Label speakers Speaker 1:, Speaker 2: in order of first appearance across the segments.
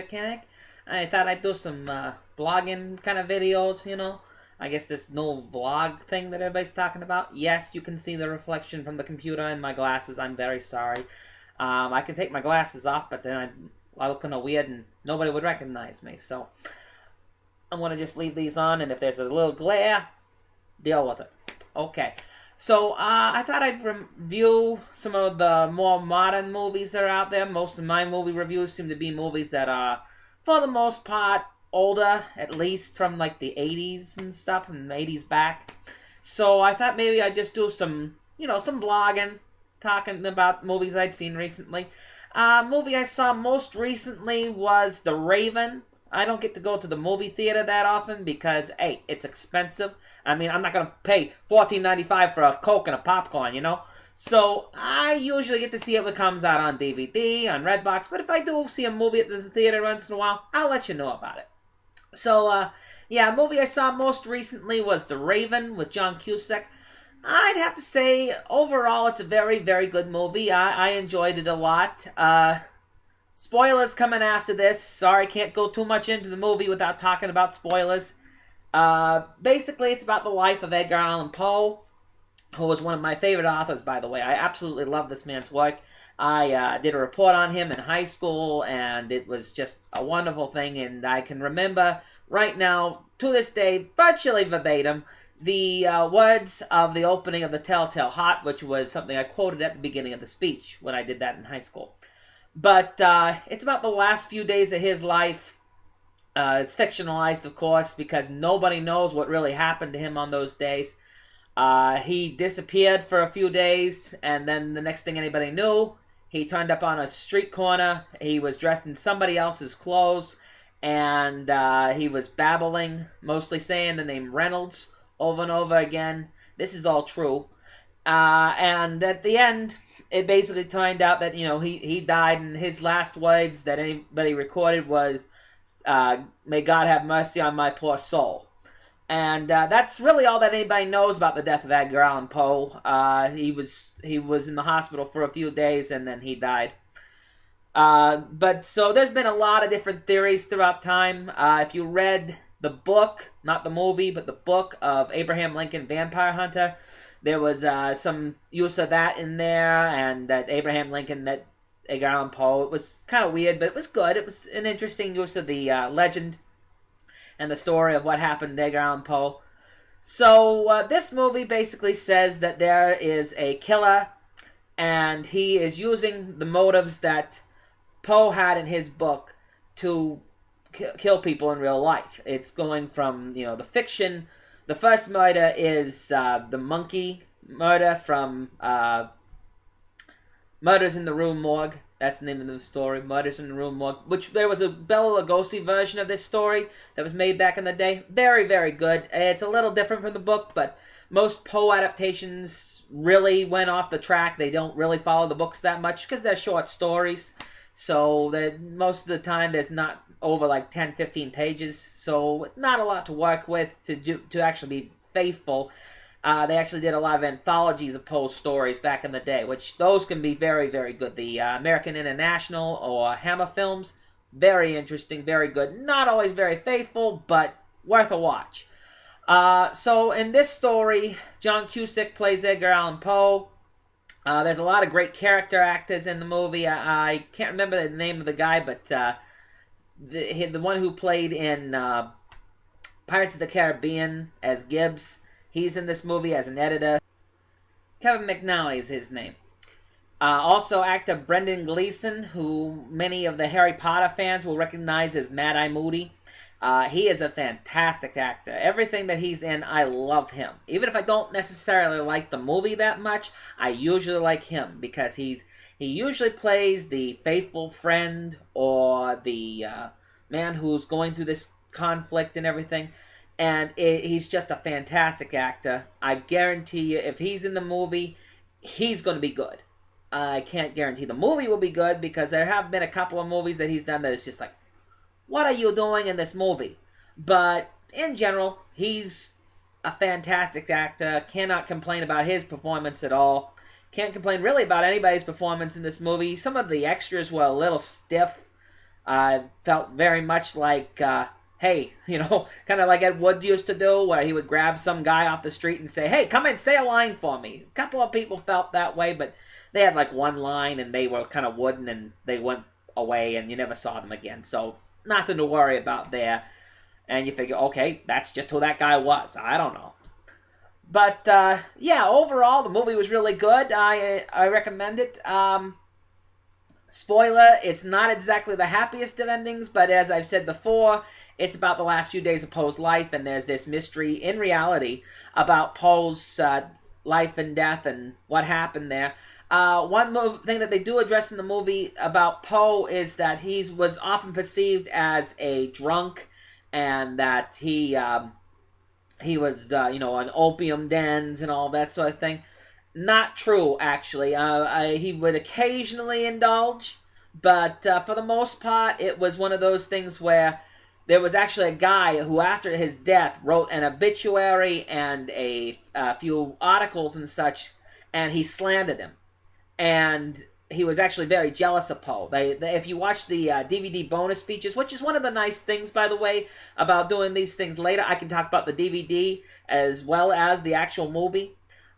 Speaker 1: mechanic. I thought I'd do some blogging kind of videos, you know. I guess this new vlog thing that everybody's talking about. Yes, you can see the reflection from the computer in my glasses. I'm very sorry. I can take my glasses off, but then I look kind of weird and nobody would recognize me. So I'm going to just leave these on, and if there's a little glare, deal with it. Okay. So, I thought I'd review some of the more modern movies that are out there. Most of my movie reviews seem to be movies that are, for the most part, older, at least from like the 80s and stuff, and 80s back. So, I thought maybe I'd just do some, some blogging, talking about movies I'd seen recently. Movie I saw most recently was The Raven. I don't get to go to the movie theater that often because, hey, it's expensive. I mean, I'm not going to pay $14.95 for a Coke and a popcorn, you know? So, I usually get to see it when it comes out on DVD, on Redbox, but if I do see a movie at the theater once in a while, I'll let you know about it. So, yeah, a movie I saw most recently was The Raven with John Cusack. I'd have to say, overall, it's a very, very good movie. I enjoyed it a lot. Spoilers coming after this. Sorry, can't go too much into the movie without talking about spoilers. Basically, it's about the life of Edgar Allan Poe, who was one of my favorite authors, by the way. I absolutely love this man's work. I did a report on him in high school, and it was just a wonderful thing, and I can remember right now, to this day, virtually verbatim, the words of the opening of The Telltale Heart, which was something I quoted at the beginning of the speech when I did that in high school. But it's about the last few days of his life. It's fictionalized, of course, because nobody knows what really happened to him on those days. He disappeared for a few days, and then the next thing anybody knew, he turned up on a street corner. He was dressed in somebody else's clothes, and he was babbling, mostly saying the name Reynolds over and over again. This is all true. And at the end, it basically turned out that, he died, and his last words that anybody recorded was, may God have mercy on my poor soul. And that's really all that anybody knows about the death of Edgar Allan Poe. He was in the hospital for a few days, and then he died. But so there's been a lot of different theories throughout time. If you read the book, not the movie, but the book of Abraham Lincoln, Vampire Hunter, there was some use of that in there, and that Abraham Lincoln met Edgar Allan Poe. It was kind of weird, but it was good. It was an interesting use of the legend and the story of what happened to Edgar Allan Poe. So this movie basically says that there is a killer, and he is using the motives that Poe had in his book to kill people in real life. It's going from, the fiction. The first murder is the monkey murder from Murders in the Rue Morgue. That's the name of the story, Murders in the Rue Morgue. Which there was a Bela Lugosi version of this story that was made back in the day. Very, very good. It's a little different from the book, but most Poe adaptations really went off the track. They don't really follow the books that much because they're short stories. So that most of the time there's not over like 10, 15 pages. So not a lot to work with to actually be faithful. They actually did a lot of anthologies of Poe's stories back in the day, which those can be very, very good. The American International or Hammer films, very interesting, very good. Not always very faithful, but worth a watch. So in this story, John Cusack plays Edgar Allan Poe. There's a lot of great character actors in the movie. I can't remember the name of the guy, but the one who played in Pirates of the Caribbean as Gibbs, he's in this movie as an editor. Kevin McNally is his name. Also, actor Brendan Gleeson, who many of the Harry Potter fans will recognize as Mad-Eye Moody. He is a fantastic actor. Everything that he's in, I love him. Even if I don't necessarily like the movie that much, I usually like him because he usually plays the faithful friend or the man who's going through this conflict and everything. And he's just a fantastic actor. I guarantee you, if he's in the movie, he's going to be good. I can't guarantee the movie will be good because there have been a couple of movies that he's done that is just like, what are you doing in this movie? But in general, he's a fantastic actor. Cannot complain about his performance at all. Can't complain really about anybody's performance in this movie. Some of the extras were a little stiff. Felt very much like, hey, kind of like Ed Wood used to do, where he would grab some guy off the street and say, hey, come in, say a line for me. A couple of people felt that way, but they had like one line and they were kind of wooden and they went away and you never saw them again. So nothing to worry about there. And you figure, okay, that's just who that guy was. I don't know. But, yeah, overall, the movie was really good. I recommend it. Spoiler, it's not exactly the happiest of endings, but as I've said before, it's about the last few days of Poe's life, and there's this mystery in reality about Poe's life and death and what happened there. One thing that they do address in the movie about Poe is that he was often perceived as a drunk, and that he was, on opium dens and all that sort of thing. Not true, actually. He would occasionally indulge, but for the most part, it was one of those things where there was actually a guy who, after his death, wrote an obituary and a few articles and such, and he slandered him. And he was actually very jealous of Poe. If you watch the DVD bonus features, which is one of the nice things, by the way, about doing these things later, I can talk about the DVD as well as the actual movie.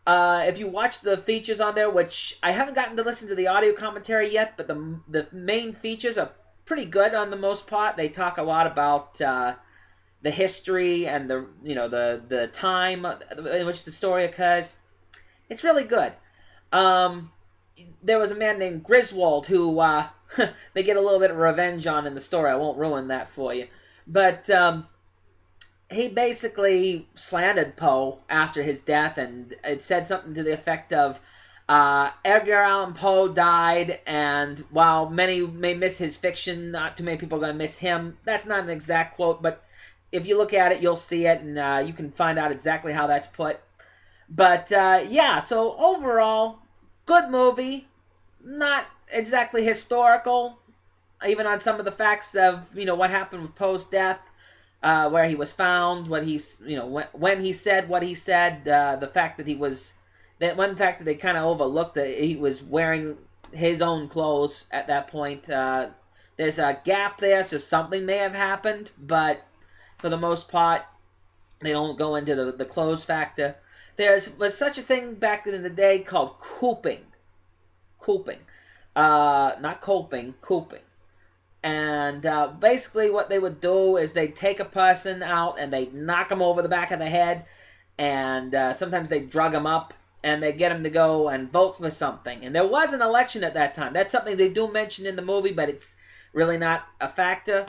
Speaker 1: If you watch the features on there, which I haven't gotten to listen to the audio commentary yet, but the main features are pretty good on the most part. They talk a lot about the history and the time in which the story occurs. It's really good. There was a man named Griswold who they get a little bit of revenge on in the story. I won't ruin that for you. But he basically slandered Poe after his death, and it said something to the effect of, Edgar Allan Poe died, and while many may miss his fiction, not too many people are going to miss him. That's not an exact quote, but if you look at it, you'll see it, and you can find out exactly how that's put. But, yeah, so overall, good movie. Not exactly historical, even on some of the facts of, what happened with Poe's death. Where he was found, what he, when he said what he said, the fact that one fact that they kind of overlooked, that he was wearing his own clothes at that point. There's a gap there, so something may have happened, but for the most part, they don't go into the clothes factor. There was such a thing back in the day called cooping. Not coping, cooping. And basically what they would do is they'd take a person out and they'd knock them over the back of the head, and sometimes they'd drug them up and they'd get them to go and vote for something. And there was an election at that time. That's something they do mention in the movie, but it's really not a factor.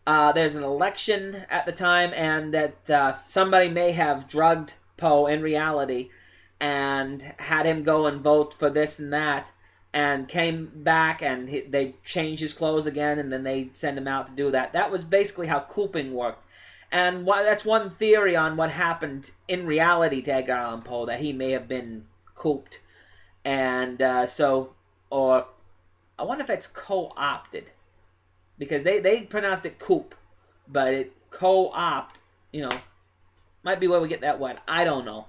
Speaker 1: There's an election at the time, and that somebody may have drugged Poe in reality and had him go and vote for this and that, and came back and they changed his clothes again, and then they send him out to do that. That was basically how cooping worked. And that's one theory on what happened in reality to Edgar Allan Poe, that he may have been cooped. And or I wonder if it's co-opted, because they pronounced it coop, but it co-opt, might be where we get that word. I don't know.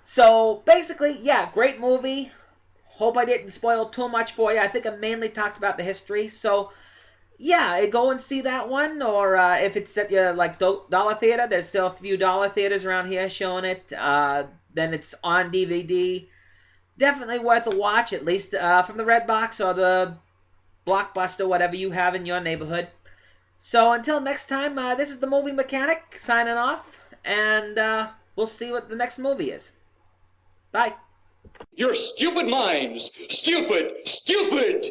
Speaker 1: So basically, yeah, great movie. Hope I didn't spoil too much for you. I think I mainly talked about the history. So, yeah, go and see that one. Or if it's at your dollar theater, there's still a few dollar theaters around here showing it. Then it's on DVD. Definitely worth a watch, at least from the Redbox or the Blockbuster, whatever you have in your neighborhood. So until next time, this is the Movie Mechanic signing off, and we'll see what the next movie is. Bye.
Speaker 2: Your stupid minds! Stupid! Stupid!